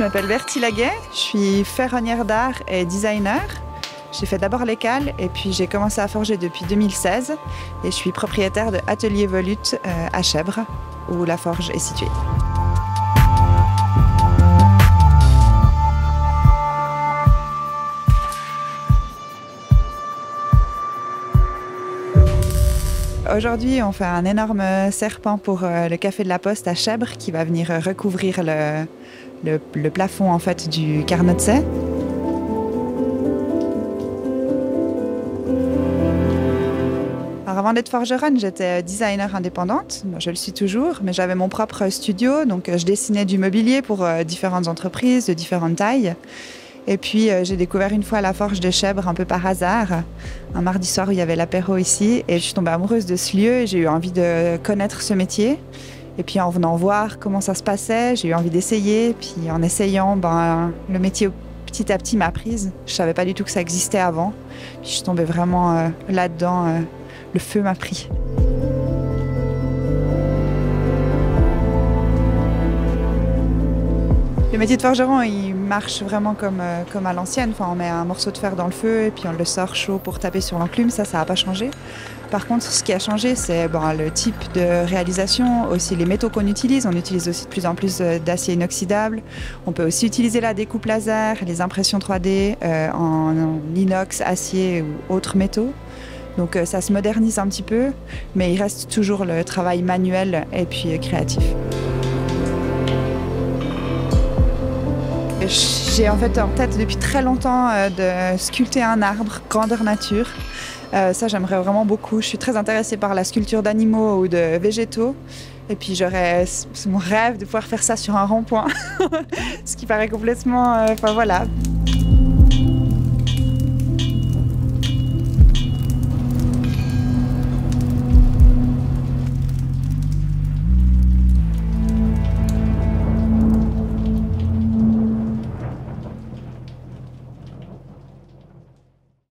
Je m'appelle Bertie Laguet, je suis ferronnière d'art et designer. J'ai fait d'abord l'école et puis j'ai commencé à forger depuis 2016 et je suis propriétaire de Atelier Volute à Chèvres où la forge est située. Aujourd'hui, on fait un énorme serpent pour le Café de la Poste à Chèvres qui va venir recouvrir le plafond en fait, du Carnot de Sèye. Alors avant d'être forgeronne, j'étais designer indépendante. Je le suis toujours, mais j'avais mon propre studio, donc je dessinais du mobilier pour différentes entreprises de différentes tailles. Et puis j'ai découvert une fois la forge de Chèvres un peu par hasard, un mardi soir où il y avait l'apéro ici, et je suis tombée amoureuse de ce lieu et j'ai eu envie de connaître ce métier. Et puis en venant voir comment ça se passait, j'ai eu envie d'essayer. Puis en essayant, le métier petit à petit m'a prise. Je savais pas du tout que ça existait avant. Puis je suis tombée vraiment là-dedans. Le feu m'a pris. Le métier de forgeron, il marche vraiment comme à l'ancienne. Enfin, on met un morceau de fer dans le feu et puis on le sort chaud pour taper sur l'enclume. Ça n'a pas changé. Par contre, ce qui a changé, c'est le type de réalisation, aussi les métaux qu'on utilise. On utilise aussi de plus en plus d'acier inoxydable. On peut aussi utiliser la découpe laser, les impressions 3D en inox, acier ou autres métaux. Donc ça se modernise un petit peu, mais il reste toujours le travail manuel et puis créatif. J'ai en fait en tête depuis très longtemps de sculpter un arbre grandeur nature. Ça j'aimerais vraiment beaucoup. Je suis très intéressée par la sculpture d'animaux ou de végétaux. Et puis c'est mon rêve de pouvoir faire ça sur un rond-point. Ce qui paraît complètement... voilà.